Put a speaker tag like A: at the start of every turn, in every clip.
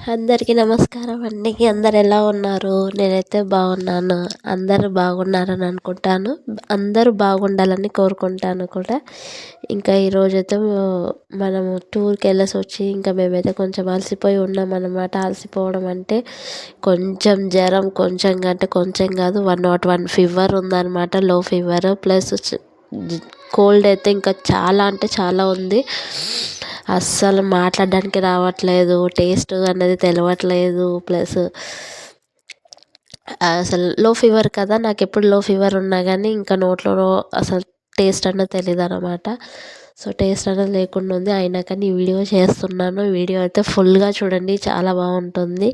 A: అందరికీ నమస్కారం అండి. అందరు ఎలా ఉన్నారు? నేనైతే బాగున్నాను. అందరూ బాగున్నారని అనుకుంటాను. అందరూ బాగుండాలని కోరుకుంటాను కూడా. ఇంకా ఈరోజైతే మనము టూర్కి వెళ్ళేసి వచ్చి ఇంకా మేమైతే కొంచెం అలసిపోయి ఉన్నామన్నమాట. అలసిపోవడం అంటే కొంచెం జ్వరం, కొంచెం అంటే కొంచెం కాదు, 101 ఫీవర్ ఉందన్నమాట. లో ఫీవర్ ప్లస్ కోల్డ్ అయితే ఇంకా చాలా అంటే చాలా ఉంది. అస్సలు మాట్లాడడానికి రావట్లేదు, టేస్ట్ అనేది తెలవట్లేదు. ప్లస్ అసలు లో ఫీవర్ కదా, నాకు ఎప్పుడు లో ఫీవర్ ఉన్నా కానీ ఇంకా నోట్లో అసలు టేస్ట్ అన్నది తెలియదు అనమాట. సో టేస్ట్ అనేది లేకుండా ఉంది. అయినా కానీ ఈ వీడియో చేస్తున్నాను. వీడియో అయితే ఫుల్గా చూడండి, చాలా బాగుంటుంది,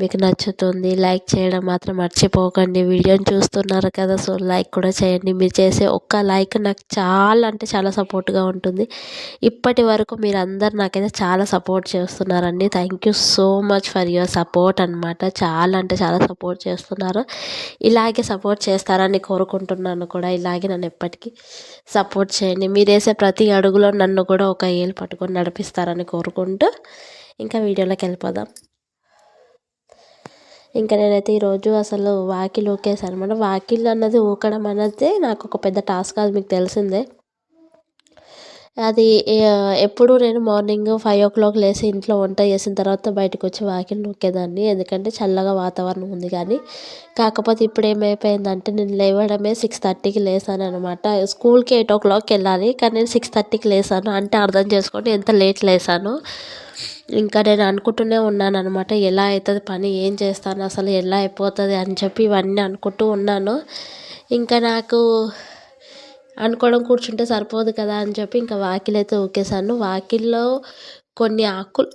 A: మీకు నచ్చుతుంది. లైక్ చేయడం మాత్రం మర్చిపోకండి. వీడియోని చూస్తున్నారు కదా, సో లైక్ కూడా చేయండి. మీరు చేసే ఒక్క లైక్ నాకు చాలా అంటే చాలా సపోర్ట్గా ఉంటుంది. ఇప్పటి వరకు మీరు అందరు నాకైతే చాలా సపోర్ట్ చేస్తున్నారండి. Thank you so much for your support అనమాట. చాలా అంటే చాలా సపోర్ట్ చేస్తున్నారు. ఇలాగే సపోర్ట్ చేస్తారని కోరుకుంటున్నాను కూడా. ఇలాగే నన్ను ఎప్పటికీ సపోర్ట్ చేయండి. మీరు వేసే ప్రతి అడుగులో నన్ను కూడా ఒక ఏలు పట్టుకొని నడిపిస్తారని కోరుకుంటూ ఇంకా వీడియోలోకి వెళ్ళిపోదాం. ఇంకా నేనైతే ఈరోజు అసలు వాకిలి ఊకేసాను అనమాట. వాకిల్ అన్నది ఊకడం అన్నది నాకు ఒక పెద్ద టాస్క్, అది మీకు తెలిసిందే. అది ఎప్పుడు నేను మార్నింగ్ 5 o'clock లేసి ఇంట్లో వంట చేసిన తర్వాత బయటకు వచ్చి వాకిలి నూకేదాన్ని, ఎందుకంటే చల్లగా వాతావరణం ఉంది కానీ. కాకపోతే ఇప్పుడు ఏమైపోయిందంటే నేను లేవడమే 6:30కి లేసాను అనమాట. స్కూల్కి 8 o'clock వెళ్ళాలి, కానీ నేను 6:30కి లేసాను. అంటే అర్థం చేసుకోండి ఎంత లేట్ లేసాను. ఇంకా నేను అనుకుంటూనే ఉన్నాను అనమాట, ఎలా అవుతుంది పని, ఏం చేస్తాను అసలు, ఎలా అయిపోతుంది అని చెప్పి ఇవన్నీ అనుకుంటూ ఉన్నాను. ఇంకా నాకు అనుకోవడం కూర్చుంటే సరిపోదు కదా అని చెప్పి ఇంకా వాకిలి అయితే ఊకేసాను. వాకిల్లో కొన్ని ఆకులు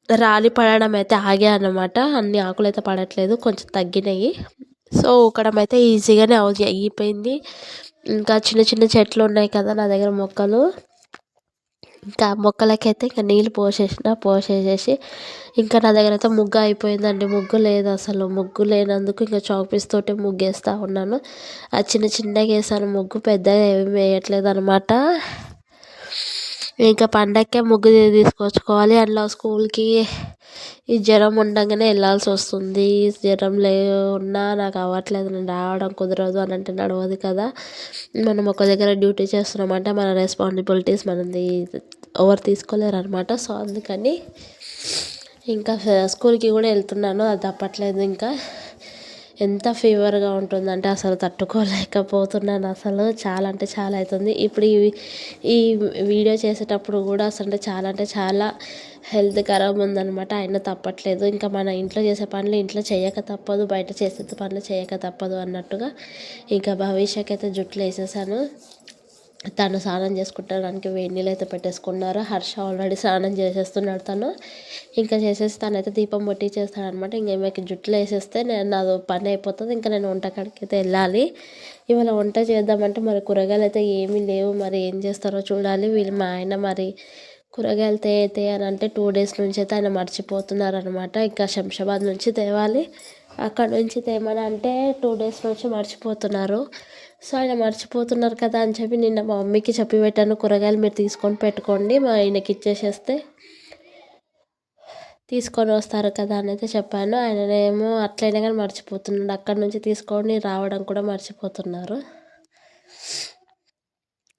A: రాలి పడడం అయితే ఆగాయి అన్నమాట. అన్ని ఆకులు అయితే పడట్లేదు, కొంచెం తగ్గినాయి. సో ఊకడం అయితే ఈజీగానే అయిపోయింది. ఇంకా చిన్న చిన్న చెట్లు ఉన్నాయి కదా నా దగ్గర, మొక్కలు. ఇంకా మొక్కలకైతే ఇంకా నీళ్ళు పోసేసి ఇంకా నా దగ్గర అయితే ముగ్గు అయిపోయిందండి. ముగ్గు లేదు అసలు. ముగ్గు లేనందుకు ఇంకా చాక్ పీస్ తోటి ముగ్గు వేస్తూ ఉన్నాను. అది చిన్న చిన్నగా వేసాను ముగ్గు, పెద్దగా ఏమీ వేయట్లేదు అనమాట. ఇంకా పండగకే ముగ్గు తీసుకొచ్చుకోవాలి. అందులో స్కూల్కి ఈ జ్వరం ఉండగానే వెళ్ళాల్సి వస్తుంది. జ్వరం ఉన్నా నాకు అవ్వట్లేదు, నేను రావడం కుదరదు అని అంటే నడవదు కదా. మనం ఒక దగ్గర డ్యూటీ చేస్తున్నామంటే మన రెస్పాన్సిబిలిటీస్ మనది ఎవరు తీసుకోలేరు అనమాట. సో అందుకని ఇంకా స్కూల్కి కూడా వెళ్తున్నాను, అది తప్పట్లేదు. ఇంకా ఎంత ఫీవర్గా ఉంటుందంటే అసలు తట్టుకోలేకపోతున్నాను. అసలు చాలా అంటే చాలా అవుతుంది. ఇప్పుడు ఈ వీడియో చేసేటప్పుడు కూడా అసలు అంటే చాలా హెల్త్ ఖరాబ్ ఉందనమాట. అయినా తప్పట్లేదు. ఇంకా మన ఇంట్లో చేసే పనులు ఇంట్లో చేయక తప్పదు, బయట చేసే పనులు చేయక తప్పదు అన్నట్టుగా ఇంకా భవిష్యకి అయితే జుట్లు వేసేసాను. తను స్నానం చేసుకుంటానికి వేడి నీళ్ళు అయితే పెట్టేసుకున్నారు. హర్ష ఆల్రెడీ స్నానం చేసేస్తున్నాడు. తను ఇంకా చేసేసి తనైతే దీపం ముట్టించేస్తాడు అనమాట. ఇంకా ఈమెకి జుట్లు వేసేస్తే నాది పని అయిపోతుంది. ఇంకా నేను వంటకాడికి అయితే వెళ్ళాలి. ఇవాళ వంట చేద్దామంటే మరి కూరగాయలు అయితే ఏమీ లేవు, మరి ఏం చేస్తారో చూడాలి. వీళ్ళు మా ఆయన మరి కూరగాయలు తేతే అని అంటే 2 days నుంచి అయితే ఆయన మర్చిపోతున్నారు అనమాట. ఇంకా శంషాబాద్ నుంచి తేవాలి, అక్కడ నుంచి తేమని అంటే 2 days నుంచి మర్చిపోతున్నారు. సో ఆయన మర్చిపోతున్నారు కదా అని చెప్పి నిన్న మా మమ్మీకి చెప్పి పెట్టాను, కూరగాయలు మీరు తీసుకొని పెట్టుకోండి, మా ఆయనకి ఇచ్చేసేస్తే తీసుకొని వస్తారు కదా అని అయితే చెప్పాను. ఆయననేమో అట్లయినా కానీ మర్చిపోతున్నాడు. అక్కడ నుంచి తీసుకొని రావడం కూడా మర్చిపోతున్నారు.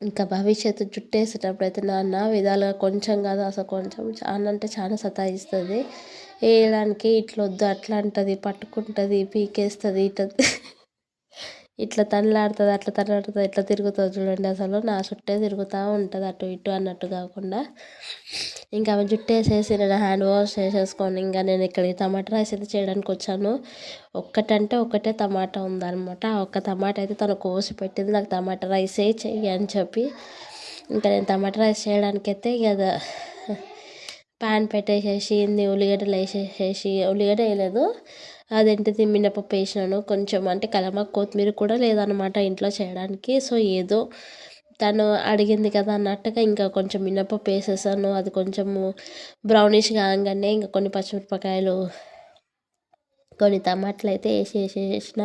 A: ఇంకా భవిష్యత్తు జుట్టేసేటప్పుడు అయితే నాన్న విధాలుగా కొంచెం కాదు అసలు కొంచెం చాలా అంటే చాలా సతాయిస్తుంది. వేయడానికి ఇట్లా వద్దు అట్లా అంటుంది, పట్టుకుంటుంది, పీకేస్తుంది, ఇట్లా తనలాడుతుంది, అట్లా తనలాడుతుంది, ఇట్లా తిరుగుతుంది చూడండి. అసలు నా చుట్టే తిరుగుతూ ఉంటుంది అటు ఇటు అన్నట్టు కాకుండా. ఇంకా ఆమె జుట్టు వేసేసి నేను హ్యాండ్ వాష్ చేసేసుకొని ఇంకా నేను ఇక్కడికి టమాటా రైస్ అయితే చేయడానికి వచ్చాను. ఒకటే టమాటా ఉందన్నమాట. ఆ ఒక్క టమాటా అయితే తను కోసి పెట్టింది నాకు, టమాటా రైసే చెయ్యి అని చెప్పి. ఇంకా నేను టమాటా రైస్ చేయడానికి అయితే ఇక ప్యాన్ పెట్టేసేసి ఉల్లిగడ్డలు వేసేసేసి, ఉల్లిగడ్డ వేయలేదు, అదేంటిది మినపప్పు వేసినాను కొంచెం. అంటే కలమాకు కొత్తిమీర కూడా లేదనమాట ఇంట్లో చేయడానికి. సో ఏదో తను అడిగింది కదా అన్నట్టుగా ఇంకా కొంచెం మినపప్పు వేసేసాను. అది కొంచెము బ్రౌనిష్ కాగానే ఇంకా కొన్ని పచ్చిమిరపకాయలు, కొన్ని టమాటాలు అయితే వేసేసిన.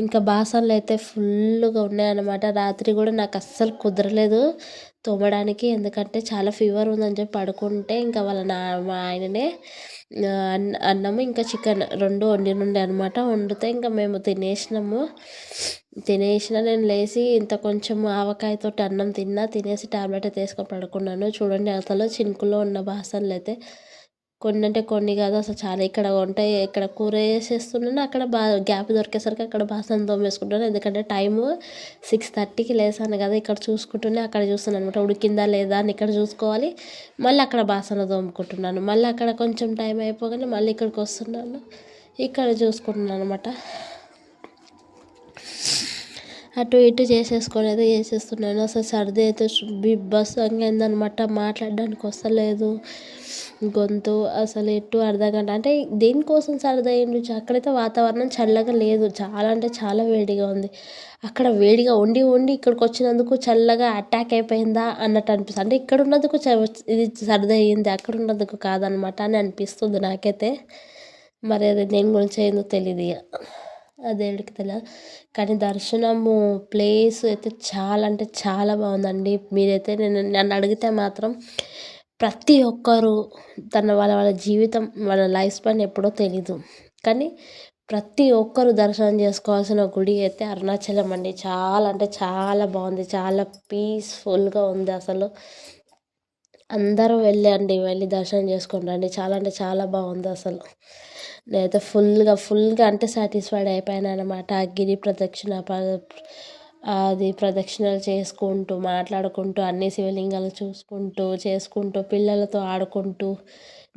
A: ఇంకా బాసనలు అయితే ఫుల్గా ఉన్నాయన్నమాట. రాత్రి కూడా నాకు అస్సలు కుదరలేదు తోమడానికి, ఎందుకంటే చాలా ఫీవర్ ఉందని చెప్పి పడుకుంటే ఇంకా మా ఆయననే అన్నము ఇంకా చికెన్ 2 వండినుండే అనమాట. వండితే ఇంకా మేము తినేసిన నేను లేచి ఇంత కొంచెం ఆవకాయతోటి అన్నం తినేసి టాబ్లెట్ అయితే వేసుకొని పడుకున్నాను. చూడండి అసలు సింకులో ఉన్న బాసనలు అయితే కొన్ని అంటే కొన్ని కాదు అసలు చాలా. ఇక్కడ ఇక్కడ కూర వేసేస్తున్నాను, అక్కడ గ్యాప్ దొరికేసరికి అక్కడ బాసన తోమేసుకుంటాను. ఎందుకంటే టైము 6:30కి లేసాను కదా, ఇక్కడ చూసుకుంటూనే అక్కడ చూస్తున్నాను అనమాట. ఉడికిందా లేదా అని ఇక్కడ చూసుకోవాలి, మళ్ళీ అక్కడ బాసన తోముకుంటున్నాను, మళ్ళీ అక్కడ కొంచెం టైం అయిపోగానే మళ్ళీ ఇక్కడికి వస్తున్నాను, ఇక్కడ చూసుకుంటున్నాను అనమాట. అటు ఇటు చేసేసుకొని అయితే చేసేస్తున్నాను. అసలు సర్ది అయితే బీభత్సంగా అయిందనమాట. మాట్లాడడానికి వస్తలేదు, గొంతు అసలు ఎటు అర్థం కాదు. అంటే దేనికోసం సర్ది అయ్యింది, అక్కడైతే వాతావరణం చల్లగా లేదు, చాలా అంటే చాలా వేడిగా ఉంది. అక్కడ వేడిగా ఉండి ఇక్కడికి వచ్చినందుకు చల్లగా అటాక్ అయిపోయిందా అన్నట్టు అనిపిస్తుంది. అంటే ఇక్కడ ఉన్నందుకు ఇది సర్ది అయ్యింది, అక్కడ ఉన్నందుకు కాదనమాట అని అనిపిస్తుంది నాకైతే. మరి అది దేని గురించి అయిందో తెలియదు, ఆ దేవుడికి తెలియదు. కానీ దర్శనము ప్లేస్ అయితే చాలా అంటే చాలా బాగుందండి. మీరైతే నన్ను అడిగితే మాత్రం ప్రతి ఒక్కరు వాళ్ళ జీవితం, వాళ్ళ లైఫ్ స్పాన్ ఎప్పుడో తెలీదు, కానీ ప్రతి ఒక్కరు దర్శనం చేసుకోవాల్సిన గుడి అయితే అరుణాచలం అండి. చాలా అంటే చాలా బాగుంది, చాలా పీస్ఫుల్గా ఉంది అసలు. అందరూ వెళ్ళి దర్శనం చేసుకొని రండి. చాలా అంటే చాలా బాగుంది అసలు. నేనైతే ఫుల్గా అంటే సాటిస్ఫైడ్ అయిపోయాను అనమాట. ఆ గిరి ప్రదక్షిణ అది ప్రదక్షిణలు చేసుకుంటూ, మాట్లాడుకుంటూ, అన్ని శివలింగాలు చేసుకుంటూ పిల్లలతో ఆడుకుంటూ,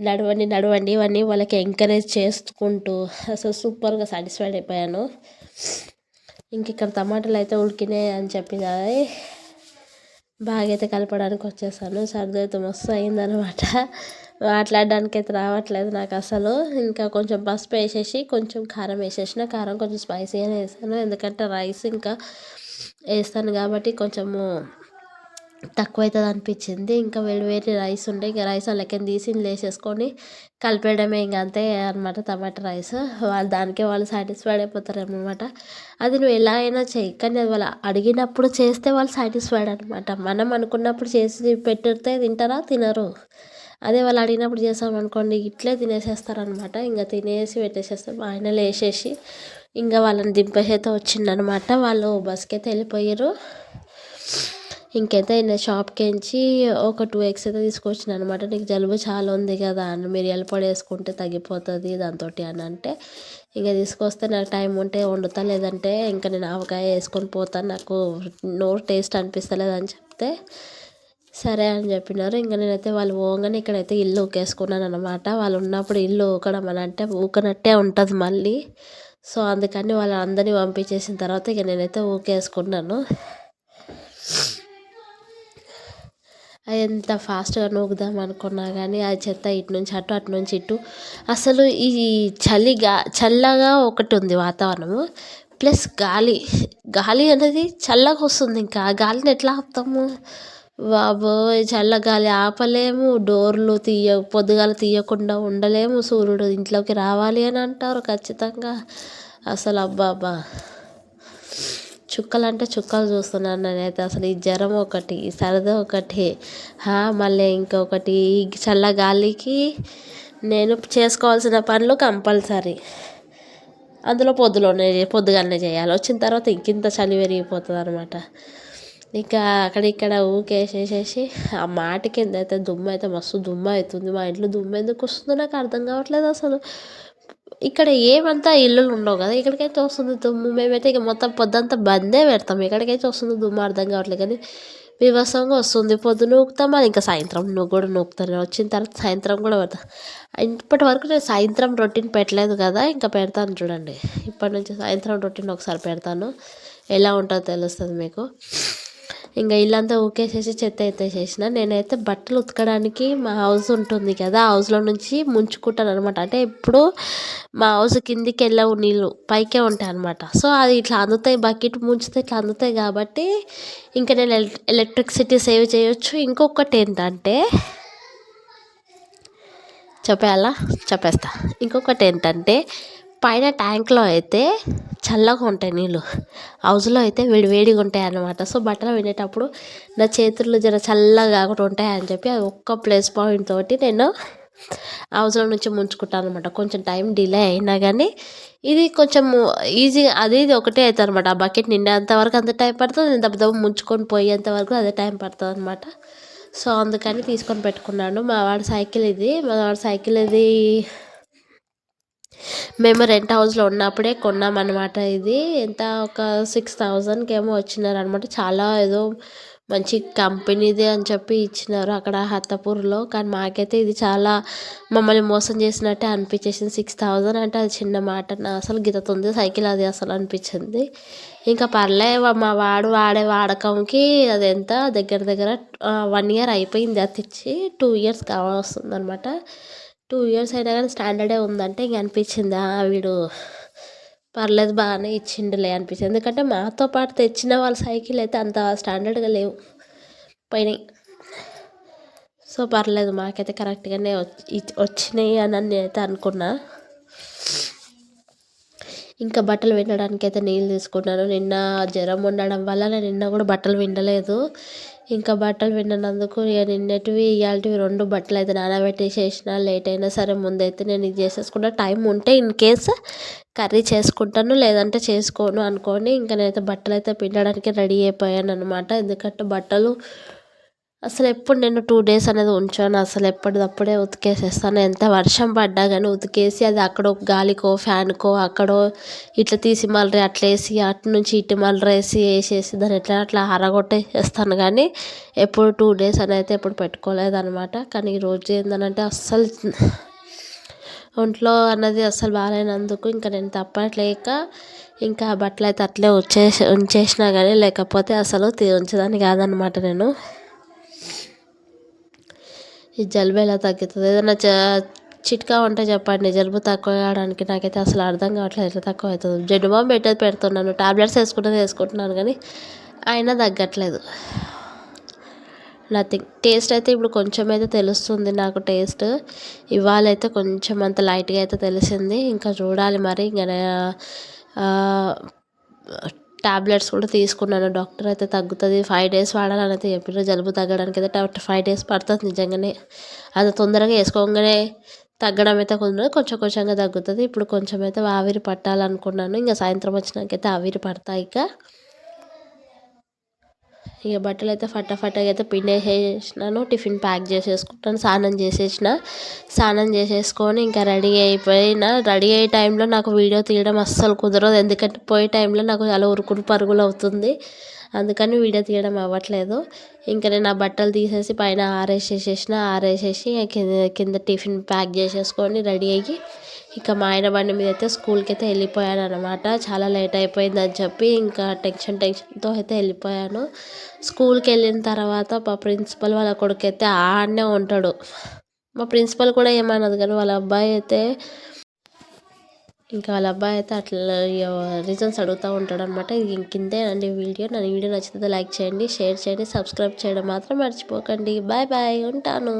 A: నడవండి ఇవన్నీ వాళ్ళకి ఎంకరేజ్ చేసుకుంటూ అసలు సూపర్గా సాటిస్ఫైడ్ అయిపోయాను. ఇంక ఇక్కడ టమాటాలు అయితే ఉడికినాయి అని చెప్పింది, అది బాగా అయితే కలపడానికి వచ్చేసాను. సర్ది అయితే మస్తు అయిందనమాట. మాట్లాడడానికి అయితే రావట్లేదు నాకు అసలు. ఇంకా కొంచెం పసుపు వేసేసి కొంచెం కారం వేసేసిన, కారం కొంచెం స్పైసీగానే వేసాను, ఎందుకంటే రైస్ ఇంకా వేస్తాను కాబట్టి కొంచెము తక్కువ అవుతుంది అనిపించింది. ఇంకా వేడి రైస్ ఉండే, ఇంకా రైస్ లెక్కన తీసి వేసేసుకొని కలిపేయడమే, ఇంకా అంతే అనమాట. టమాటా రైస్ వాళ్ళు సాటిస్ఫైడ్ అయిపోతారు అనమాట. అది నువ్వు ఎలా అయినా చెయ్యి, కానీ అది వాళ్ళు అడిగినప్పుడు చేస్తే వాళ్ళు సాటిస్ఫైడ్ అనమాట. మనం అనుకున్నప్పుడు చేసి పెట్టితే తింటారా, తినరు. అదే వాళ్ళు అడిగినప్పుడు చేసామనుకోండి ఇట్లే తినేసేస్తారనమాట. ఇంకా తినేసి పెట్టేసేస్తాం. మా ఆయన లేచేసి ఇంకా వాళ్ళని దింపేసి అయితే వచ్చిండనమాట. వాళ్ళు బస్కి అయితే వెళ్ళిపోయారు. ఇంకైతే నేను షాప్కి ఎంచి ఒక 2 eggs అయితే తీసుకొచ్చిన అనమాట. నీకు జలుబు చాలా ఉంది కదా, మిరియాల పొడి వేసుకుంటే తగ్గిపోతుంది దాంతో అని అంటే, ఇంకా తీసుకొస్తే నాకు టైం ఉంటే వండుతా, లేదంటే ఇంకా నేను ఆవకాయ వేసుకొని పోతాను, నాకు నోరు టేస్ట్ అనిపిస్తలేదు అని చెప్తే సరే అని చెప్పినారు. ఇంకా నేనైతే వాళ్ళు పోగానే ఇక్కడైతే ఇల్లు ఊకేసుకున్నాను అనమాట. వాళ్ళు ఉన్నప్పుడు ఇల్లు ఊకడం అని అంటే ఊకనట్టే ఉంటుంది మళ్ళీ. సో అందుకని అందరినీ పంపించేసిన తర్వాత ఇక నేనైతే ఊకేసుకున్నాను. అది ఎంత ఫాస్ట్గా నూకుదాం అనుకున్నా కానీ ఆ చెత్త ఇటు నుంచి అటు నుంచి ఇటు. అసలు ఈ చల్లగా ఒకటి ఉంది వాతావరణము, ప్లస్ గాలి అనేది చల్లగా వస్తుంది. ఇంకా ఆ గాలిని ఎట్లా ఆపుతాము బాబోయ్, చల్లగాలి ఆపలేము, డోర్లు పొద్దుగాల తీయకుండా ఉండలేము, సూర్యుడు ఇంట్లోకి రావాలి అని అంటారు ఖచ్చితంగా. అసలు అబ్బా చుక్కలు అంటే చుక్కలు చూస్తున్నాను నేనైతే. అసలు ఈ జ్వరం ఒకటి, ఈ సరదా ఒకటి, మళ్ళీ ఇంకొకటి ఈ చల్లగాలికి నేను చేసుకోవాల్సిన పనులు కంపల్సరీ అందులో పొద్దుగాలనే చేయాలి. వచ్చిన తర్వాత ఇంకింత చలి పెరిగిపోతుంది అనమాట. ఇక అక్కడిక్కడ ఊకేసేసేసి ఆ మాటి కింద అయితే దుమ్ము అయితే మస్తు దుమ్ము అవుతుంది. మా ఇంట్లో దుమ్ము ఎందుకు వస్తుందో నాకు అర్థం కావట్లేదు అసలు. ఇక్కడ ఏమంతా ఇల్లులు ఉండవు కదా, ఇక్కడికైతే వస్తుంది దుమ్ము. మేమైతే ఇక మొత్తం పొద్దంతా బందే పెడతాం, ఇక్కడికైతే వస్తుంది దుమ్ము అర్థం కావట్లేదు. కానీ బీభత్సంగా వస్తుంది. పొద్దున నూకుతాం, అది ఇంకా సాయంత్రం కూడా నూకుతాను. వచ్చిన తర్వాత సాయంత్రం కూడా పెడతాను. ఇప్పటి వరకు నేను సాయంత్రం రొటీన్ పెట్టలేదు కదా, ఇంకా పెడతాను చూడండి. ఇప్పటి నుంచి సాయంత్రం రొటీన్ ఒకసారి పెడతాను, ఎలా ఉంటుందో తెలుస్తుంది మీకు. ఇంకా ఇల్లంతా ఊకేసేసి చెత్త ఎత్తేసేసిన. నేనైతే బట్టలు ఉతకడానికి మా హౌస్ ఉంటుంది కదా, ఆ హౌస్లో నుంచి ముంచుకుంటాను అనమాట. అంటే ఇప్పుడు మా హౌస్ కిందికి వెళ్ళవు, నీళ్ళు పైకే ఉంటాయి అనమాట. సో అది ఇట్లా అందుతాయి, బకెట్ ముంచితే ఇట్లా అందుతాయి కాబట్టి ఇంకా నేను ఎలక్ట్రిసిటీ సేవ్ చేయొచ్చు. ఇంకొకటి ఏంటంటే చెప్పేస్తా. ఇంకొకటి ఏంటంటే పైన ట్యాంక్లో అయితే చల్లగా ఉంటాయి నీళ్ళు, హౌస్లో అయితే వేడివేడిగా ఉంటాయి అన్నమాట. సో బట్టలు పిండేటప్పుడు నా చేతులు జర చల్లగా కాకుండా ఉంటాయని చెప్పి అది ఒక్క ప్లస్ పాయింట్ తోటి నేను హౌస్లో నుంచి ముంచుకుంటాను అనమాట. కొంచెం టైం డిలే అయినా కానీ ఇది కొంచెం ఈజీగా అది ఇది ఒకటే అవుతుంది అనమాట. ఆ బకెట్ నిండేంత వరకు అంత టైం పడుతుంది, నేను దెబ్బ ముంచుకొని పోయేంత వరకు అదే టైం పడుతుంది అనమాట. సో అందుకని తీసుకొని పెట్టుకున్నాను. మా వాడి సైకిల్ ఇది మేము రెంట్ హౌస్లో ఉన్నప్పుడే కొన్నామన్నమాట. ఇది ఎంత ఒక 6,000కి ఏమో వచ్చినారనమాట. చాలా ఏదో మంచి కంపెనీది అని చెప్పి ఇచ్చినారు అక్కడ హత్తపూర్లో. కానీ మాకైతే ఇది చాలా మమ్మల్ని మోసం చేసినట్టే అనిపించేసింది. 6,000 అంటే అది చిన్న మాట, అసలు గితతుంది సైకిల్ అది అసలు అనిపించింది. ఇంకా పర్లే మా వాడు వాడే వాడకంకి అది ఎంత దగ్గర దగ్గర 1 ఇయర్ అయిపోయింది అది తెచ్చి. 2 ఇయర్స్ కావస్తుంది అనమాట. 2 ఇయర్స్ అయినా కానీ స్టాండర్డే ఉందంటే ఇంక అనిపించింది వీడు పర్లేదు బాగానే ఇచ్చిండులే అనిపించింది. ఎందుకంటే మాతో పాటు తెచ్చిన వాళ్ళ సైకిల్ అయితే అంత స్టాండర్డ్గా లేవు, పోయినాయి. సో పర్లేదు మాకైతే కరెక్ట్గానే వచ్చినాయి అని నేనైతే అనుకున్నా. ఇంకా బట్టలు పిండడానికి అయితే నీళ్ళు తీసుకున్నాను. నిన్న జ్వరం ఉండడం వల్ల నేను నిన్న కూడా బట్టలు పిండలేదు. ఇంకా బట్టలు పిండినందుకు ఇక నిన్నటివి ఇవాళవి 2 బట్టలు అయితే నానబెట్టేసేసిన. లేట్ అయినా సరే ముందైతే నేను ఇది చేసేసుకుంటా. టైం ఉంటే ఇన్ కేస్ కర్రీ చేసుకుంటాను, లేదంటే చేసుకోను అనుకోని ఇంకా నేనైతే బట్టలు అయితే పిండడానికి రెడీ అయిపోయాను అనమాట. ఎందుకంటే బట్టలు అసలు ఎప్పుడు నేను 2 డేస్ అనేది ఉంచాను, అసలు ఎప్పటిదప్పుడే ఉతికేసేస్తాను. ఎంత వర్షం పడ్డా కానీ ఉతికేసి అది అక్కడో గాలికో ఫ్యాన్కో అక్కడో ఇట్లా తీసి మళ్ళీ అట్లా వేసి అటు నుంచి ఇటు మళ్ళీ వేసేసి దాన్ని ఎట్లా అట్లా ఆరగొట్టేస్తాను. కానీ ఎప్పుడు 2 డేస్ అని అయితే ఎప్పుడు పెట్టుకోలేదన్నమాట. కానీ ఈరోజు ఏంటంటే అస్సలు ఒంట్లో అన్నది అస్సలు బాగాలేనందుకు ఇంకా నేను తప్పట్లేక ఇంకా బట్టలు అయితే అట్లే ఉంచేసినా కానీ లేకపోతే అసలు ఉంచేదాన్ని కాదనమాట నేను. ఈ జలుబు ఎలా తగ్గుతుంది, ఏదైనా చిట్కా ఉంటే చెప్పండి జలుబు తక్కువ కావడానికి. నాకైతే అసలు అర్థం కావట్లేదు ఎట్లా తక్కువ అవుతుంది. జెండుబామ్ పెట్టేది పెడుతున్నాను, టాబ్లెట్స్ వేసుకుంటున్నాను కానీ అయినా తగ్గట్లేదు. నథింగ్. టేస్ట్ అయితే ఇప్పుడు కొంచెం అయితే తెలుస్తుంది నాకు. టేస్ట్ ఇవాళ అయితే కొంచెం అంత లైట్గా అయితే తెలిసింది. ఇంకా చూడాలి మరి. ఇంకా టాబ్లెట్స్ కూడా తీసుకున్నాను. డాక్టర్ అయితే తగ్గుతుంది 5 డేస్ వాడాలని అయితే చెప్పారు. జలుబు తగ్గడానికి అయితే 5 డేస్ పడుతుంది నిజంగానే. అంత తొందరగా వేసుకోగానే తగ్గడం అయితే కొంచెం కొంచెంగా తగ్గుతుంది. ఇప్పుడు కొంచెం అయితే ఆవిరి పట్టాలనుకున్నాను. ఇంకా సాయంత్రం వచ్చినాకైతే ఆవిరి పడతాయి. ఇక బట్టలు అయితే ఫటాఫటగా అయితే పిండేసేసినాను. టిఫిన్ ప్యాక్ చేసేసుకుంటాను. స్నానం చేసేసుకొని ఇంకా రెడీ అయ్యే టైంలో నాకు వీడియో తీయడం అస్సలు కుదరదు. ఎందుకంటే పోయే టైంలో నాకు చాలా ఉరుకుడు పరుగులు అవుతుంది, అందుకని వీడియో తీయడం అవ్వట్లేదు. ఇంకా నేను ఆ బట్టలు తీసేసి పైన ఆరేసేసి కింద టిఫిన్ ప్యాక్ చేసేసుకొని రెడీ అయ్యి ఇక మా ఆయన బండి మీద అయితే స్కూల్కి అయితే వెళ్ళిపోయాను అనమాట. చాలా లేట్ అయిపోయిందని చెప్పి ఇంకా టెన్షన్తో అయితే వెళ్ళిపోయాను. స్కూల్కి వెళ్ళిన తర్వాత మా ప్రిన్సిపల్ వాళ్ళ కొడుకు అయితే ఆడనే ఉంటాడు. మా ప్రిన్సిపల్ కూడా ఏమన్నది కానీ వాళ్ళ అబ్బాయి అయితే అట్లా రీజన్స్ అడుగుతూ ఉంటాడు అనమాట. కిందే అండి వీడియో. నా వీడియో నచ్చితే లైక్ చేయండి, షేర్ చేయండి, సబ్స్క్రైబ్ చేయడం మాత్రం మర్చిపోకండి. బాయ్ బాయ్, ఉంటాను.